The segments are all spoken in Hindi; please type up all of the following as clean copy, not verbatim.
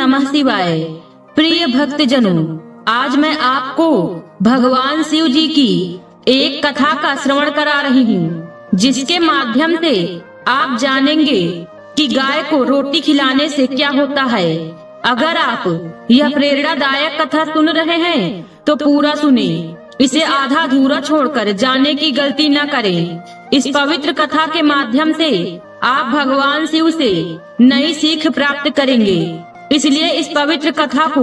नमः शिवाय। प्रिय भक्तजनों, आज मैं आपको भगवान शिव जी की एक कथा का श्रवण करा रही हूँ, जिसके माध्यम से आप जानेंगे कि गाय को रोटी खिलाने से क्या होता है। अगर आप यह प्रेरणादायक कथा सुन रहे हैं तो पूरा सुने, इसे आधा अधूरा छोड़कर जाने की गलती न करें। इस पवित्र कथा के माध्यम से आप भगवान शिव से नई सीख प्राप्त करेंगे, इसलिए इस पवित्र कथा को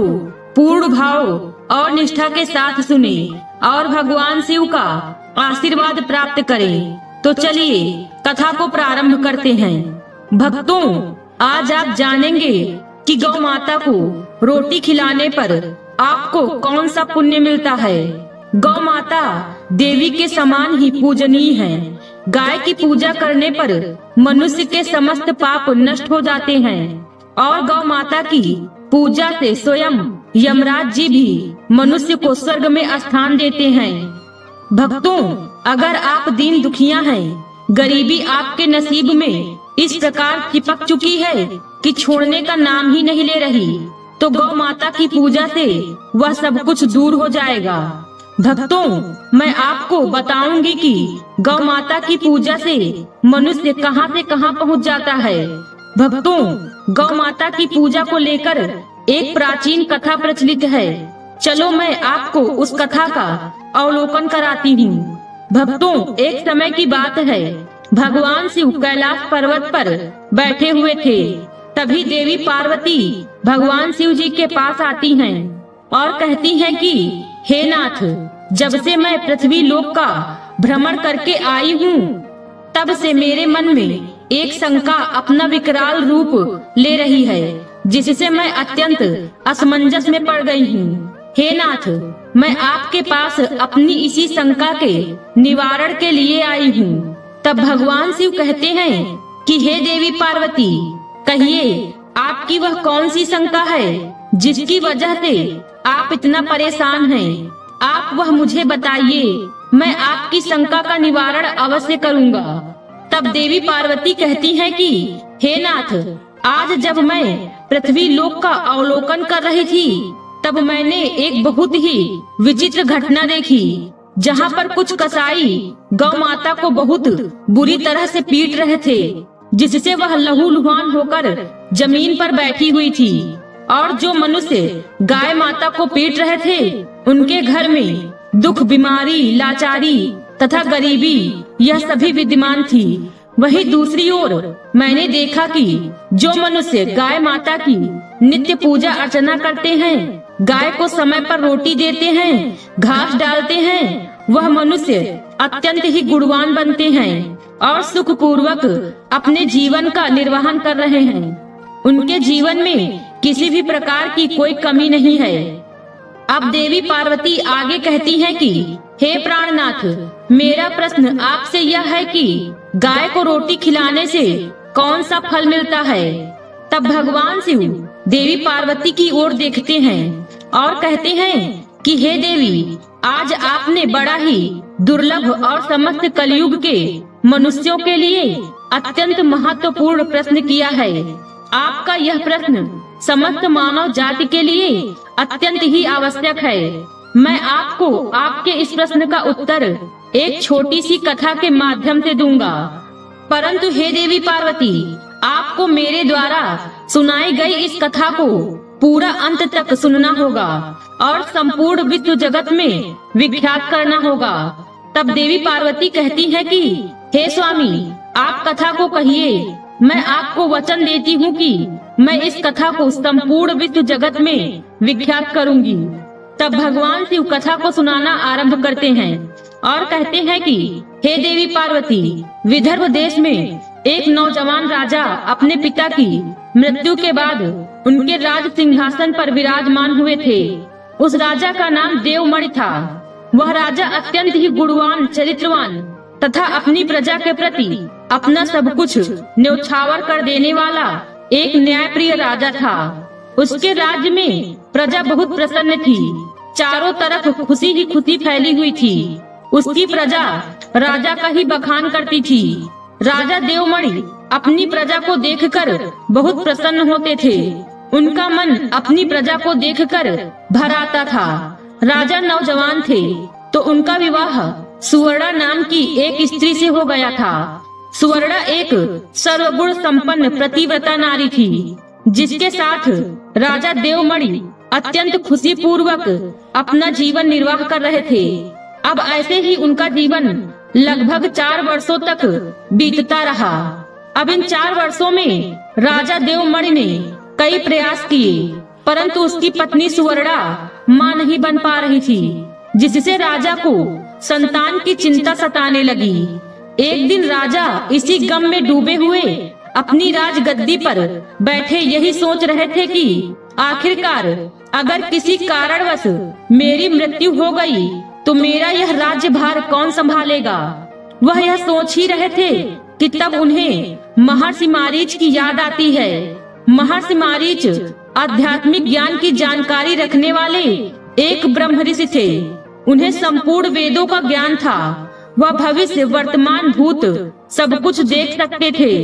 पूर्ण भाव और निष्ठा के साथ सुने और भगवान शिव का आशीर्वाद प्राप्त करें। तो चलिए कथा को प्रारंभ करते हैं। भक्तों, आज आप जानेंगे कि गौ माता को रोटी खिलाने पर आपको कौन सा पुण्य मिलता है। गौ माता देवी के समान ही पूजनीय है। गाय की पूजा करने पर मनुष्य के समस्त पाप नष्ट हो जाते हैं और गौ माता की पूजा से स्वयं यमराज जी भी मनुष्य को स्वर्ग में स्थान देते हैं। भक्तों, अगर आप दीन दुखिया हैं, गरीबी आपके नसीब में इस प्रकार चिपक चुकी है कि छोड़ने का नाम ही नहीं ले रही, तो गौ माता की पूजा से वह सब कुछ दूर हो जाएगा। भक्तों, मैं आपको बताऊंगी कि गौ माता की पूजा से मनुष्य कहां से कहां पहुंच जाता है। भक्तों, गौ माता की पूजा को लेकर एक प्राचीन कथा प्रचलित है। चलो मैं आपको उस कथा का अवलोकन कराती हूँ। भक्तों, एक समय की बात है, भगवान शिव कैलाश पर्वत पर बैठे हुए थे। तभी देवी पार्वती भगवान शिव जी के पास आती हैं और कहती हैं कि हे नाथ, जब से मैं पृथ्वी लोक का भ्रमण करके आई हूँ, तब से मेरे मन में एक शंका अपना विकराल रूप ले रही है, जिससे मैं अत्यंत असमंजस में पड़ गई हूँ। हे नाथ, मैं आपके पास अपनी इसी शंका के निवारण के लिए आई हूँ। तब भगवान शिव कहते हैं कि हे देवी पार्वती, कहिए आपकी वह कौन सी शंका है जिसकी वजह से आप इतना परेशान हैं। आप वह मुझे बताइए, मैं आपकी शंका का निवारण अवश्य करूँगा। तब देवी पार्वती कहती हैं कि हे नाथ, आज जब मैं पृथ्वी लोक का अवलोकन कर रही थी, तब मैंने एक बहुत ही विचित्र घटना देखी, जहाँ पर कुछ कसाई गौ माता को बहुत बुरी तरह से पीट रहे थे, जिससे वह लहूलुहान होकर जमीन पर बैठी हुई थी। और जो मनुष्य गाय माता को पीट रहे थे, उनके घर में दुख, बीमारी, लाचारी तथा गरीबी यह सभी विद्यमान थी। वही दूसरी ओर मैंने देखा कि जो मनुष्य गाय माता की नित्य पूजा अर्चना करते हैं, गाय को समय पर रोटी देते हैं, घास डालते हैं, वह मनुष्य अत्यंत ही गुणवान बनते हैं और सुख पूर्वक अपने जीवन का निर्वहन कर रहे हैं। उनके जीवन में किसी भी प्रकार की कोई कमी नहीं है। अब देवी पार्वती आगे कहती हैं कि हे प्राणनाथ, मेरा प्रश्न आपसे यह है कि गाय को रोटी खिलाने से कौन सा फल मिलता है। तब भगवान शिव देवी पार्वती की ओर देखते हैं और कहते हैं कि हे देवी, आज आपने बड़ा ही दुर्लभ और समस्त कलयुग के मनुष्यों के लिए अत्यंत महत्वपूर्ण प्रश्न किया है। आपका यह प्रश्न समस्त मानव जाति के लिए अत्यंत ही आवश्यक है। मैं आपको आपके इस प्रश्न का उत्तर एक छोटी सी कथा के माध्यम से दूंगा, परंतु हे देवी पार्वती, आपको मेरे द्वारा सुनाई गई इस कथा को पूरा अंत तक सुनना होगा और संपूर्ण विश्व जगत में विख्यात करना होगा। तब देवी पार्वती कहती है कि हे स्वामी, आप कथा को कहिए। मैं आपको वचन देती हूँ कि मैं इस कथा को संपूर्ण विश्व जगत में विख्यात करूँगी। तब भगवान शिव कथा को सुनाना आरंभ करते हैं और कहते हैं कि हे देवी पार्वती, विदर्भ देश में एक नौजवान राजा अपने पिता की मृत्यु के बाद उनके राज सिंहासन पर विराजमान हुए थे। उस राजा का नाम देवमणि था। वह राजा अत्यंत ही गुणवान, चरित्रवान तथा अपनी प्रजा के प्रति अपना सब कुछ न्यौछावर कर देने वाला एक न्यायप्रिय राजा था। उसके राज्य में प्रजा बहुत प्रसन्न थी। चारों तरफ खुशी ही खुशी फैली हुई थी। उसकी प्रजा राजा का ही बखान करती थी। राजा देवमणि अपनी प्रजा को देखकर बहुत प्रसन्न होते थे। उनका मन अपनी प्रजा को देखकर भर आता था। राजा नौजवान थे तो उनका विवाह सुवर्णा नाम की एक स्त्री से हो गया था। सुवर्णा एक सर्वगुण संपन्न प्रतिव्रता नारी थी, जिसके साथ राजा देवमणि अत्यंत खुशी पूर्वक अपना जीवन निर्वाह कर रहे थे। अब ऐसे ही उनका जीवन लगभग 4 वर्षों तक बीतता रहा। अब इन 4 वर्षों में राजा देवमणि ने कई प्रयास किए, परंतु उसकी पत्नी सुवर्णा मां नहीं बन पा रही थी, जिससे राजा को संतान की चिंता सताने लगी। एक दिन राजा इसी गम में डूबे हुए अपनी राजगद्दी पर बैठे यही सोच रहे थे कि आखिरकार अगर किसी कारणवश मेरी मृत्यु हो गई तो मेरा यह राज्यभार कौन संभालेगा। वह यह सोच ही रहे थे कि तब उन्हें महर्षि मारीच की याद आती है। महर्षि मारीच आध्यात्मिक ज्ञान की जानकारी रखने वाले एक ब्रह्म ऋषि थे। उन्हें संपूर्ण वेदों का ज्ञान था। वह भविष्य वर्तमान भूत सब कुछ देख सकते थे।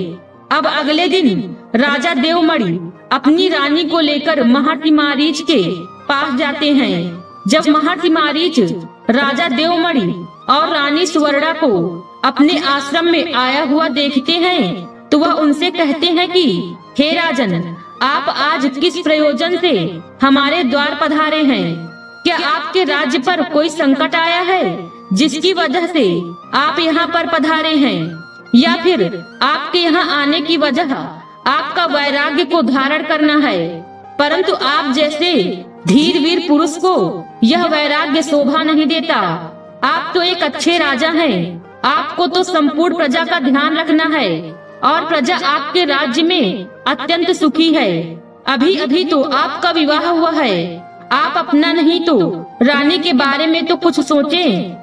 अब अगले दिन राजा देवमणि अपनी रानी को लेकर महर्षि मारीच के पास जाते हैं। जब महर्षि मारीच राजा देवमणि और रानी सुवर्णा को अपने आश्रम में आया हुआ देखते हैं तो वह उनसे कहते हैं कि हे राजन, आप आज किस प्रयोजन से हमारे द्वार पधारे हैं? क्या आपके राज्य पर कोई संकट आया है जिसकी वजह से आप यहाँ पर पधारे हैं, या फिर आपके यहाँ आने की वजह आपका वैराग्य को धारण करना है? परंतु आप जैसे धीर वीर पुरुष को यह वैराग्य शोभा नहीं देता। आप तो एक अच्छे राजा हैं। आपको तो संपूर्ण प्रजा का ध्यान रखना है और प्रजा आपके राज्य में अत्यंत सुखी है। अभी अभी तो आपका विवाह हुआ है। आप अपना नहीं तो रानी के बारे में तो कुछ सोचें।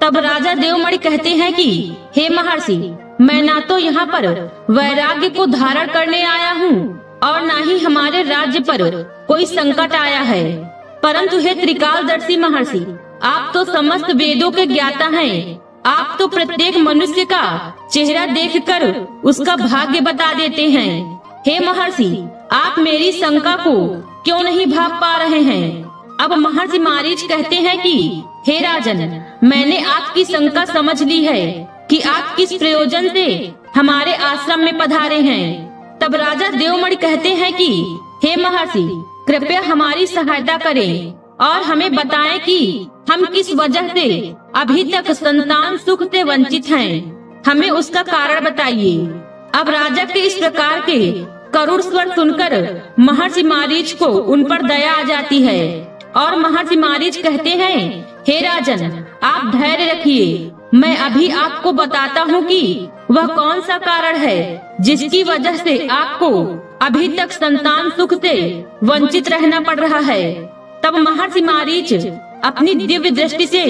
तब राजा देवमणि कहते हैं कि हे महर्षि, मैं ना तो यहाँ पर वैराग्य को धारण करने आया हूँ और ना ही हमारे राज्य पर कोई संकट आया है, परंतु हे त्रिकालदर्शी महर्षि, आप तो समस्त वेदों के ज्ञाता हैं। आप तो प्रत्येक मनुष्य का चेहरा देखकर उसका भाग्य बता देते हैं। हे महर्षि, आप मेरी शंका को क्यों नहीं भाप पा रहे हैं? अब महर्षि मारीच कहते हैं कि हे राजन, मैंने आपकी शंका समझ ली है कि आप किस प्रयोजन से हमारे आश्रम में पधारे हैं। तब राजा देवमणि कहते हैं कि हे महर्षि, कृपया हमारी सहायता करें और हमें बताएं कि हम किस वजह से अभी तक संतान सुख से वंचित हैं। हमें उसका कारण बताइए। अब राजा के इस प्रकार के करुण स्वर सुनकर महर्षि मारीच को उन पर दया आ जाती है और महर्षि मारीच कहते हैं, हे राजन, आप धैर्य रखिए। मैं अभी आपको बताता हूँ कि वह कौन सा कारण है जिसकी वजह से आपको अभी तक संतान सुख से वंचित रहना पड़ रहा है। तब महर्षि मारीच अपनी दिव्य दृष्टि से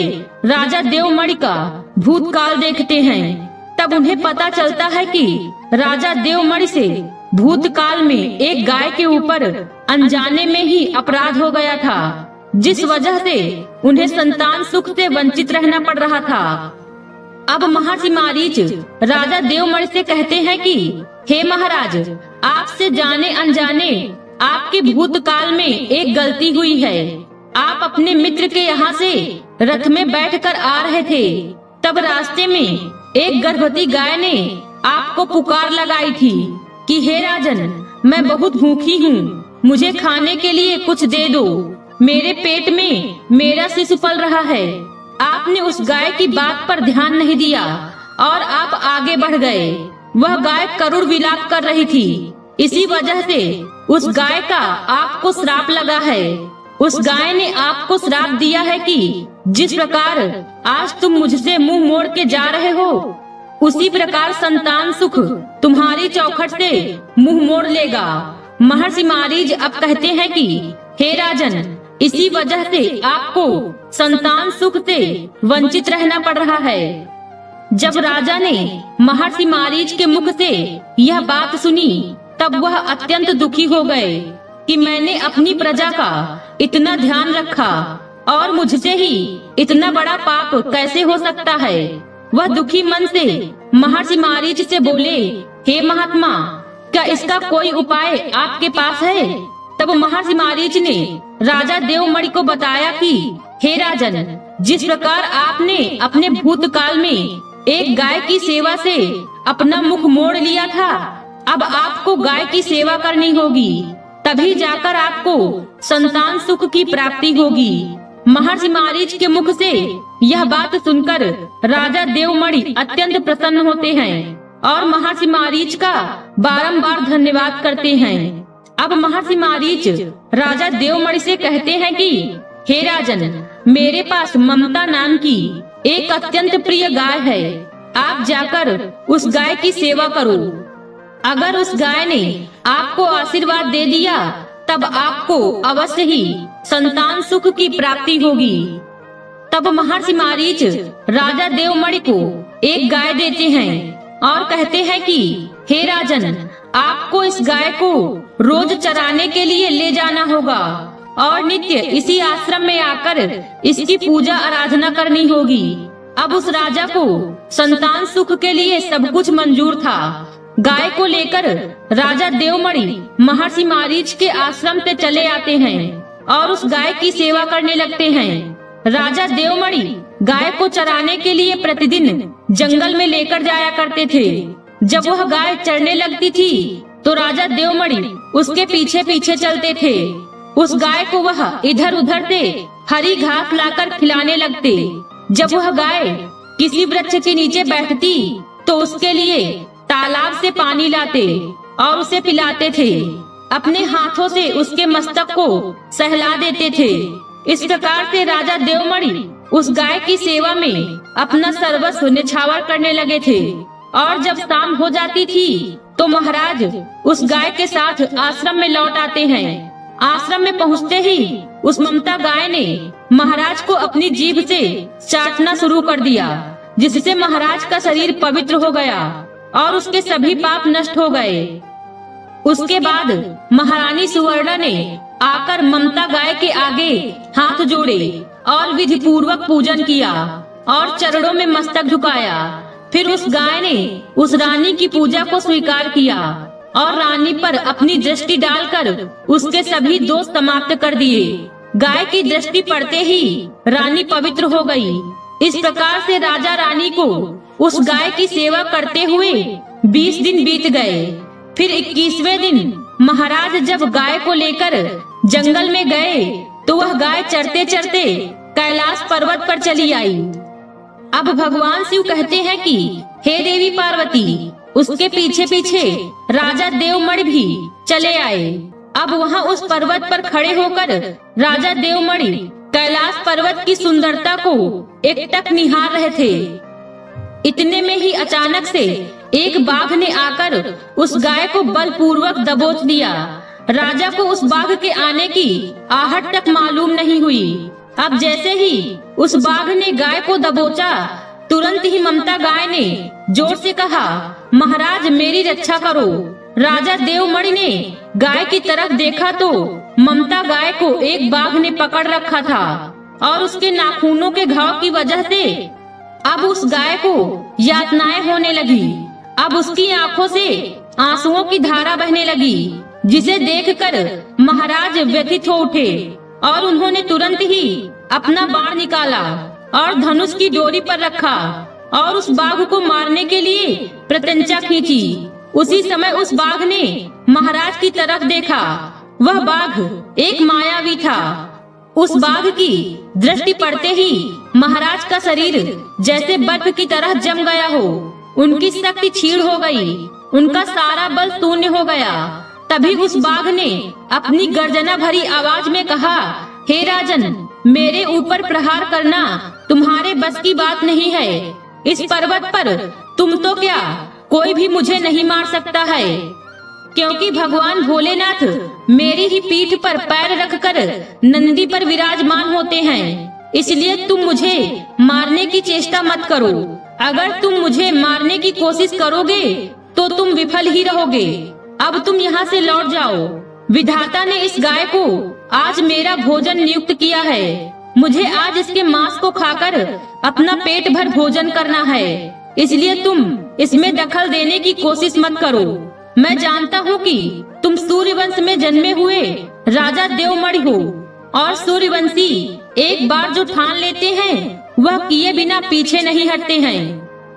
राजा देवमणि का भूतकाल देखते हैं। तब उन्हें पता चलता है कि राजा देवमणि से भूतकाल में एक गाय के ऊपर अनजाने में ही अपराध हो गया था, जिस वजह से उन्हें संतान सुख से वंचित रहना पड़ रहा था। अब महर्षि मारीच राजा देवमणि से कहते हैं कि हे महाराज, आपसे जाने अनजाने आपके भूतकाल में एक गलती हुई है। आप अपने मित्र के यहाँ से रथ में बैठकर आ रहे थे, तब रास्ते में एक गर्भवती गाय ने आपको पुकार लगाई थी कि हे राजन, मैं बहुत भूखी हूँ, मुझे खाने के लिए कुछ दे दो, मेरे पेट में मेरा शिशु पल रहा है। आपने उस गाय की बात पर ध्यान नहीं दिया और आप आगे बढ़ गए। वह गाय करुण विलाप कर रही थी, इसी वजह से उस गाय का आपको श्राप लगा है। उस गाय ने आपको श्राप दिया है कि जिस प्रकार आज तुम मुझसे मुंह मोड़ के जा रहे हो, उसी प्रकार संतान सुख तुम्हारी चौखट से मुंह मोड़ लेगा। महर्षि मारीच अब कहते हैं कि हे राजन, इसी वजह से आपको संतान सुख से वंचित रहना पड़ रहा है। जब राजा ने महर्षि मारीच के मुख से यह बात सुनी, तब वह अत्यंत दुखी हो गए कि मैंने अपनी प्रजा का इतना ध्यान रखा और मुझसे ही इतना बड़ा पाप कैसे हो सकता है। वह दुखी मन से महर्षि मारीच से बोले, हे महात्मा, क्या इसका कोई उपाय आपके पास है? तब महर्षि मारीच ने राजा देवमणि को बताया कि हे राजन, जिस प्रकार आपने अपने भूतकाल में एक गाय की सेवा से अपना मुख मोड़ लिया था, अब आपको गाय की सेवा करनी होगी, तभी जाकर आपको संतान सुख की प्राप्ति होगी। महर्षि मारीच के मुख से यह बात सुनकर राजा देवमणि अत्यंत प्रसन्न होते हैं और महर्षि मारीच का बारंबार धन्यवाद करते हैं। अब महर्षि मारीच राजा देवमणि से कहते हैं कि हे राजन, मेरे पास ममता नाम की एक अत्यंत प्रिय गाय है, आप जाकर उस गाय की सेवा करो। अगर उस गाय ने आपको आशीर्वाद दे दिया तब आपको अवश्य ही संतान सुख की प्राप्ति होगी। तब महर्षि मारीच राजा देवमणि को एक गाय देते हैं और कहते हैं कि हे राजन, आपको इस गाय को रोज चराने के लिए ले जाना होगा और नित्य इसी आश्रम में आकर इसकी पूजा आराधना करनी होगी। अब उस राजा को संतान सुख के लिए सब कुछ मंजूर था। गाय को लेकर राजा देवमणि महर्षि मारीच के आश्रम से चले आते हैं और उस गाय की सेवा करने लगते हैं। राजा देवमणि गाय को चराने के लिए प्रतिदिन जंगल में लेकर जाया करते थे। जब वह गाय चरने लगती थी तो राजा देवमणि उसके पीछे पीछे चलते थे। उस गाय को वह इधर उधर से हरी घास लाकर खिलाने लगते। जब वह गाय किसी वृक्ष के नीचे बैठती तो उसके लिए तालाब से पानी लाते और उसे पिलाते थे। अपने हाथों से उसके मस्तक को सहला देते थे। इस प्रकार से राजा देवमणि उस गाय की सेवा में अपना सर्वस्व न्यौछावर करने लगे थे। और जब शाम हो जाती थी तो महाराज उस गाय के साथ आश्रम में लौट आते हैं। आश्रम में पहुँचते ही उस ममता गाय ने महाराज को अपनी जीभ से चाटना शुरू कर दिया, जिससे महाराज का शरीर पवित्र हो गया और उसके सभी पाप नष्ट हो गए। उसके बाद महारानी सुवर्णा ने आकर ममता गाय के आगे हाथ जोड़े और विधि पूर्वक पूजन किया और चरणों में मस्तक झुकाया। फिर उस गाय ने उस रानी की पूजा को स्वीकार किया और रानी पर अपनी दृष्टि डालकर उसके सभी दोष समाप्त कर दिए। गाय की दृष्टि पड़ते ही रानी पवित्र हो गई। इस प्रकार से राजा रानी को उस गाय की सेवा करते हुए 20 दिन बीत गए। फिर 21वें दिन महाराज जब गाय को लेकर जंगल में गए तो वह गाय चरते चरते कैलाश पर्वत पर चली आई। अब भगवान शिव कहते हैं कि हे देवी पार्वती, उसके पीछे पीछे राजा देवमणि भी चले आए। अब वहाँ उस पर्वत पर खड़े होकर राजा देवमणि कैलाश पर्वत की सुंदरता को एकटक निहार रहे थे। इतने में ही अचानक से एक बाघ ने आकर उस गाय को बलपूर्वक दबोच दिया। राजा को उस बाघ के आने की आहट तक मालूम नहीं हुई। अब जैसे ही उस बाघ ने गाय को दबोचा, तुरंत ही ममता गाय ने जोर से कहा, महाराज मेरी रक्षा करो। राजा देवमणि ने गाय की तरफ देखा तो ममता गाय को एक बाघ ने पकड़ रखा था और उसके नाखूनों के घाव की वजह से अब उस गाय को यातनाएं होने लगी। अब उसकी आंखों से आंसुओं की धारा बहने लगी, जिसे देखकर महाराज व्यथित हो उठे और उन्होंने तुरंत ही अपना बाण निकाला और धनुष की डोरी पर रखा और उस बाघ को मारने के लिए प्रत्यंचा खींची। उसी समय उस बाघ ने महाराज की तरफ देखा। वह बाघ एक मायावी था। उस बाघ की दृष्टि पड़ते ही महाराज का शरीर जैसे बर्फ की तरह जम गया हो। उनकी शक्ति क्षीण हो गई, उनका सारा बल शून्य हो गया। तभी उस बाघ ने अपनी गर्जना भरी आवाज में कहा, हे राजन, मेरे ऊपर प्रहार करना तुम्हारे बस की बात नहीं है। इस पर्वत पर तुम तो क्या, कोई भी मुझे नहीं मार सकता है, क्योंकि भगवान भोलेनाथ मेरी ही पीठ पर पैर रखकर नंदी पर विराजमान होते हैं। इसलिए तुम मुझे मारने की चेष्टा मत करो। अगर तुम मुझे मारने की कोशिश करोगे तो तुम विफल ही रहोगे। अब तुम यहाँ से लौट जाओ। विधाता ने इस गाय को आज मेरा भोजन नियुक्त किया है। मुझे आज इसके मांस को खाकर अपना पेट भर भोजन करना है। इसलिए तुम इसमें दखल देने की कोशिश मत करो। मैं जानता हूँ कि तुम सूर्यवंश में जन्मे हुए राजा देवमणि हो और सूर्यवंशी एक बार जो ठान लेते हैं वह किए बिना पीछे नहीं हटते हैं।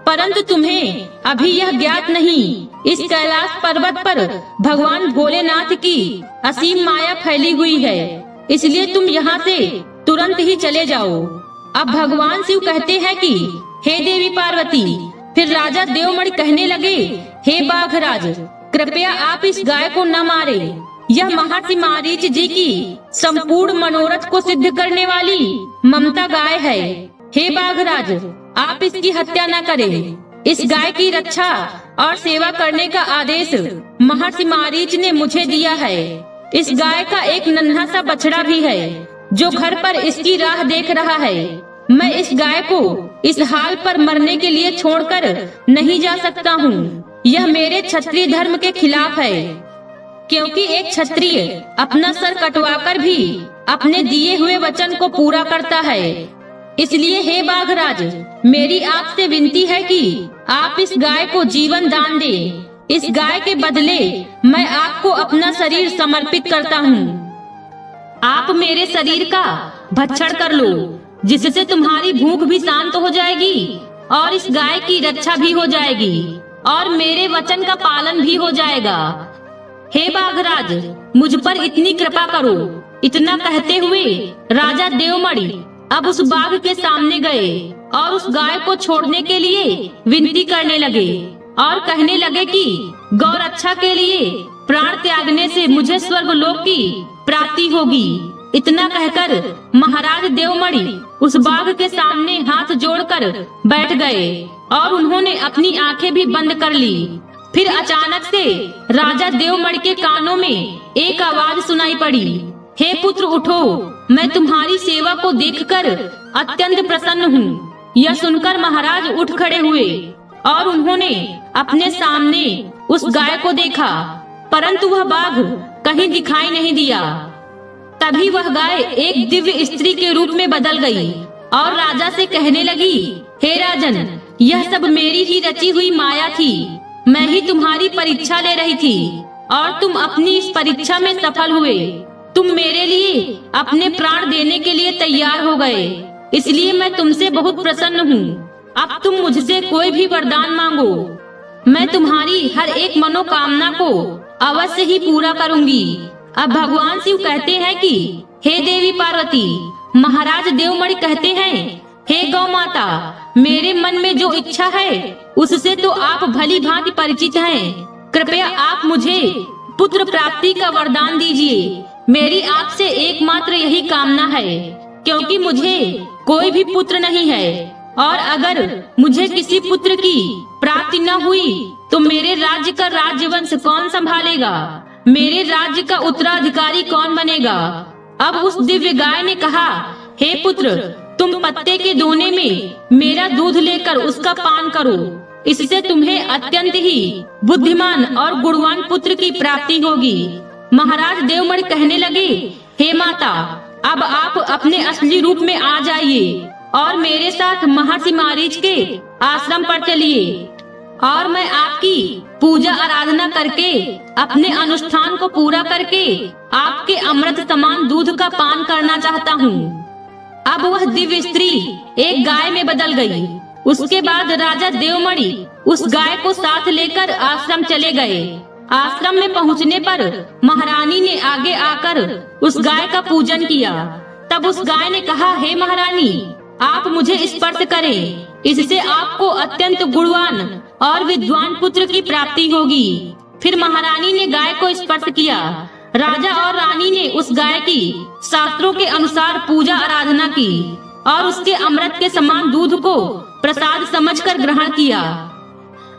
परंतु तुम्हें अभी यह ज्ञात नहीं, इस कैलाश पर्वत पर भगवान भोलेनाथ की असीम माया फैली हुई है, इसलिए तुम यहाँ से तुरंत ही चले जाओ। अब भगवान शिव कहते हैं कि हे देवी पार्वती। फिर राजा देवमणि कहने लगे, हे बाघराज, कृपया आप इस गाय को न मारे। यह महर्षि मारीच जी की संपूर्ण मनोरथ को सिद्ध करने वाली ममता गाय है। हे बाघराज, आप इसकी हत्या न करें। इस गाय की रक्षा और सेवा करने का आदेश महर्षि मारीच ने मुझे दिया है। इस गाय का एक नन्हा सा बछड़ा भी है जो घर पर इसकी राह देख रहा है। मैं इस गाय को इस हाल पर मरने के लिए छोड़कर नहीं जा सकता हूँ। यह मेरे क्षत्रिय धर्म के खिलाफ है, क्योंकि एक क्षत्रिय अपना सर कटवाकर भी अपने दिए हुए वचन को पूरा करता है। इसलिए हे बाघराज, मेरी आपसे विनती है कि आप इस गाय को जीवन दान दें। इस गाय के बदले मैं आपको अपना शरीर समर्पित करता हूँ। आप मेरे शरीर का भक्षण कर लो, जिससे तुम्हारी भूख भी शांत हो जाएगी और इस गाय की रक्षा भी हो जाएगी और मेरे वचन का पालन भी हो जाएगा। हे बाघराज, मुझ पर इतनी कृपा करो। इतना कहते हुए राजा देवमणि अब उस बाघ के सामने गए और उस गाय को छोड़ने के लिए विनती करने लगे और कहने लगे कि गौ रक्षा के लिए प्राण त्यागने से मुझे स्वर्गलोक की प्राप्ति होगी। इतना कहकर महाराज देवमणि उस बाघ के सामने हाथ जोड़कर बैठ गए और उन्होंने अपनी आंखें भी बंद कर ली। फिर अचानक से राजा देवमणि के कानों में एक आवाज सुनाई पड़ी, हे पुत्र उठो, मैं तुम्हारी सेवा को देखकर अत्यंत प्रसन्न हूँ। यह सुनकर महाराज उठ खड़े हुए और उन्होंने अपने सामने उस गाय को देखा, परंतु वह बाघ कहीं दिखाई नहीं दिया। तभी वह गाय एक दिव्य स्त्री के रूप में बदल गई और राजा से कहने लगी, हे राजन, यह सब मेरी ही रची हुई माया थी। मैं ही तुम्हारी परीक्षा ले रही थी और तुम अपनी इस परीक्षा में सफल हुए। तुम मेरे लिए अपने प्राण देने के लिए तैयार हो गए, इसलिए मैं तुमसे बहुत प्रसन्न हूँ। अब तुम मुझसे कोई भी वरदान मांगो, मैं तुम्हारी हर एक मनोकामना को अवश्य ही पूरा करूँगी। अब भगवान शिव कहते हैं कि हे देवी पार्वती। महाराज देवमणि कहते हैं, हे गौ माता, मेरे मन में जो इच्छा है उससे तो आप भली भांति परिचित हैं। कृपया आप मुझे पुत्र प्राप्ति का वरदान दीजिए। मेरी आपसे एकमात्र यही कामना है, क्योंकि मुझे कोई भी पुत्र नहीं है और अगर मुझे किसी पुत्र की प्राप्ति न हुई तो मेरे राज्य का राज्यवंश कौन संभालेगा? मेरे राज्य का उत्तराधिकारी कौन बनेगा? अब उस दिव्य गाय ने कहा, हे पुत्र, तुम पत्ते के दोने में मेरा दूध लेकर उसका पान करो। इससे तुम्हें अत्यंत ही बुद्धिमान और गुणवान पुत्र की प्राप्ति होगी। महाराज देवमणि कहने लगे, हे माता, अब आप अपने असली रूप में आ जाइए और मेरे साथ महर्षि मारीच के आश्रम पर चलिए और मैं आपकी पूजा आराधना करके अपने अनुष्ठान को पूरा करके आपके अमृत समान दूध का पान करना चाहता हूँ। अब वह दिव्य स्त्री एक गाय में बदल गई। उसके बाद राजा देवमणि उस गाय को साथ लेकर आश्रम चले गए। आश्रम में पहुँचने पर महारानी ने आगे आकर उस गाय का पूजन किया। तब उस गाय ने कहा, हे महारानी, आप मुझे स्पर्श करें, इससे आपको अत्यंत गुणवान और विद्वान पुत्र की प्राप्ति होगी। फिर महारानी ने गाय को स्पर्श किया। राजा और रानी ने उस गाय की शास्त्रों के अनुसार पूजा आराधना की और उसके अमृत के समान दूध को प्रसाद समझकर ग्रहण किया।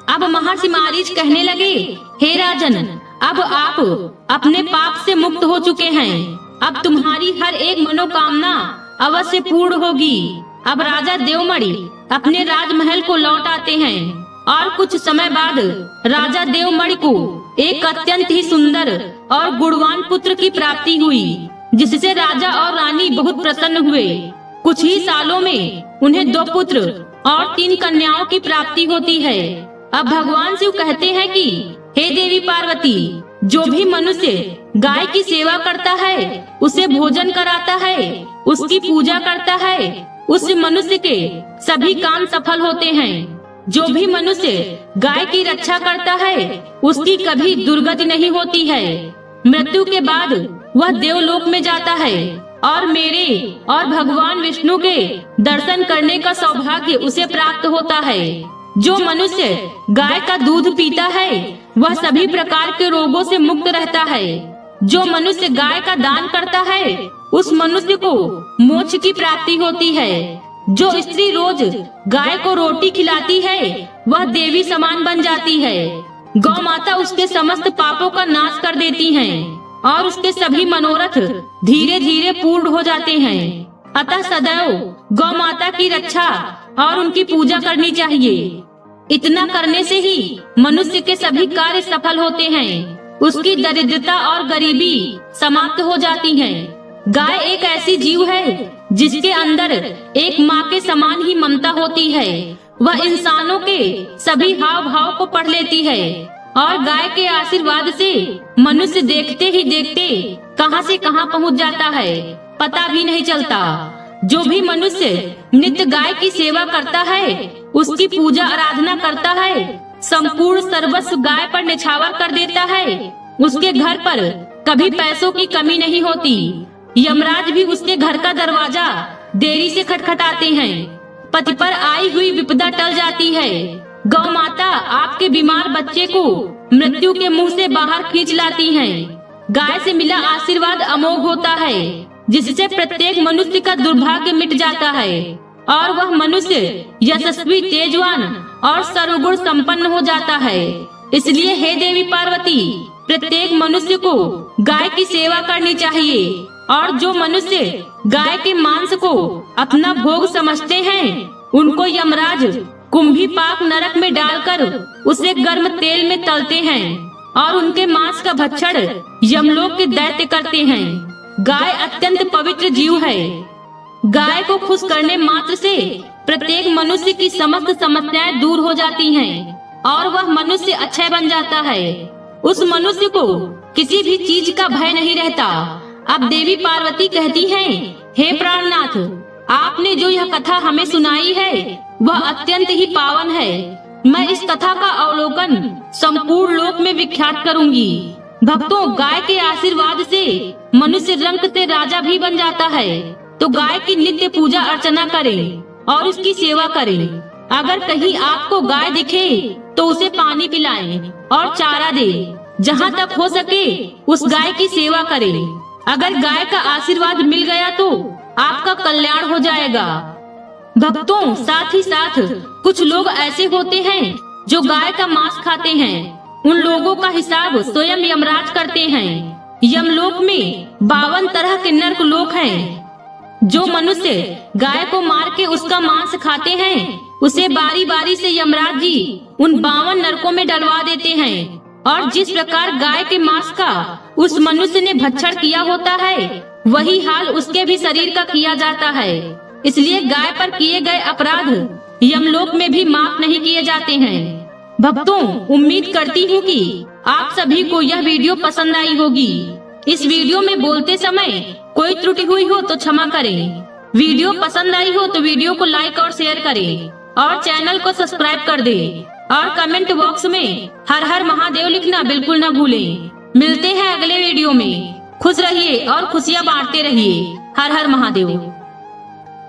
अब महर्षि मारीच कहने लगे, हे राजन, अब आप अपने पाप से मुक्त हो चुके हैं। अब तुम्हारी हर एक मनोकामना अवश्य पूर्ण होगी। अब राजा देवमणि अपने राजमहल को लौट आते हैं और कुछ समय बाद राजा देवमणि को एक अत्यंत ही सुंदर और गुणवान पुत्र की प्राप्ति हुई, जिससे राजा और रानी बहुत प्रसन्न हुए। कुछ ही सालों में उन्हें 2 पुत्र और 3 कन्याओं की प्राप्ति होती है। अब भगवान शिव कहते हैं कि हे देवी पार्वती, जो भी मनुष्य गाय की सेवा करता है, उसे भोजन कराता है, उसकी पूजा करता है, उस मनुष्य के सभी काम सफल होते हैं। जो भी मनुष्य गाय की रक्षा करता है, उसकी कभी दुर्गति नहीं होती है। मृत्यु के बाद वह देवलोक में जाता है और मेरे और भगवान विष्णु के दर्शन करने का सौभाग्य उसे प्राप्त होता है। जो मनुष्य गाय का दूध पीता है, वह सभी प्रकार के रोगों से मुक्त रहता है। जो मनुष्य गाय का दान करता है, उस मनुष्य को मोक्ष की प्राप्ति होती है। जो स्त्री रोज गाय को रोटी खिलाती है, वह देवी समान बन जाती है। गौ माता उसके समस्त पापों का नाश कर देती हैं और उसके सभी मनोरथ धीरे धीरे पूर्ण हो जाते हैं। अतः सदैव गौ माता की रक्षा और उनकी पूजा करनी चाहिए। इतना करने से ही मनुष्य के सभी कार्य सफल होते हैं। उसकी दरिद्रता और गरीबी समाप्त हो जाती है। गाय एक ऐसी जीव है जिसके अंदर एक माँ के समान ही ममता होती है। वह इंसानों के सभी हाव भाव को पढ़ लेती है और गाय के आशीर्वाद से मनुष्य देखते ही देखते कहां से कहां पहुंच जाता है, पता भी नहीं चलता। जो भी मनुष्य नित्य गाय की सेवा करता है, उसकी पूजा आराधना करता है, संपूर्ण सर्वस्व गाय पर निछावर कर देता है, उसके घर पर कभी पैसों की कमी नहीं होती। यमराज भी उसके घर का दरवाजा देरी से खटखटाते हैं। पति पर आई हुई विपदा टल जाती है। गौ माता आपके बीमार बच्चे को मृत्यु के मुंह से बाहर खींच लाती हैं। गाय से मिला आशीर्वाद अमोघ होता है, जिससे प्रत्येक मनुष्य का दुर्भाग्य मिट जाता है और वह मनुष्य यशस्वी, तेजवान और सर्वगुण संपन्न हो जाता है। इसलिए हे देवी पार्वती, प्रत्येक मनुष्य को गाय की सेवा करनी चाहिए और जो मनुष्य गाय के मांस को अपना भोग समझते हैं, उनको यमराज कुंभी पाक नरक में डालकर उसे गर्म तेल में तलते हैं और उनके मांस का भक्षण यमलोक के दैत्य करते हैं। गाय अत्यंत पवित्र जीव है। गाय को खुश करने मात्र से प्रत्येक मनुष्य की समस्त समस्याएं दूर हो जाती हैं और वह मनुष्य अक्षय बन जाता है। उस मनुष्य को किसी भी चीज का भय नहीं रहता। अब देवी पार्वती कहती हैं, हे प्राणनाथ, आपने जो यह कथा हमें सुनाई है वह अत्यंत ही पावन है। मैं इस कथा का अवलोकन संपूर्ण लोक में विख्यात करूंगी। भक्तों, गाय के आशीर्वाद से मनुष्य रंक से राजा भी बन जाता है। तो गाय की नित्य पूजा अर्चना करें और उसकी सेवा करें। अगर कहीं आपको गाय दिखे तो उसे पानी पिलाएं और चारा दें। जहाँ तक हो सके उस गाय की सेवा करें। अगर गाय का आशीर्वाद मिल गया तो आपका कल्याण हो जाएगा। भक्तों, साथ ही साथ कुछ लोग ऐसे होते हैं जो गाय का मांस खाते हैं। उन लोगों का हिसाब स्वयं यमराज करते हैं। यमलोक में 52 तरह के नरक लोक हैं। जो मनुष्य गाय को मार के उसका मांस खाते हैं, उसे बारी बारी से यमराज जी उन 52 नरकों में डलवा देते हैं। और जिस प्रकार गाय के मांस का उस मनुष्य ने भक्षण किया होता है, वही हाल उसके भी शरीर का किया जाता है। इसलिए गाय पर किए गए अपराध यमलोक में भी माफ नहीं किए जाते हैं। भक्तों, उम्मीद करती हूँ कि आप सभी को यह वीडियो पसंद आई होगी। इस वीडियो में बोलते समय कोई त्रुटि हुई हो तो क्षमा करें। वीडियो पसंद आई हो तो वीडियो को लाइक और शेयर करें और चैनल को सब्सक्राइब कर दें और कमेंट बॉक्स में हर हर महादेव लिखना बिल्कुल न भूलें। मिलते हैं अगले वीडियो में। खुश रहिए और खुशियाँ बांटते रहिए। हर हर महादेव।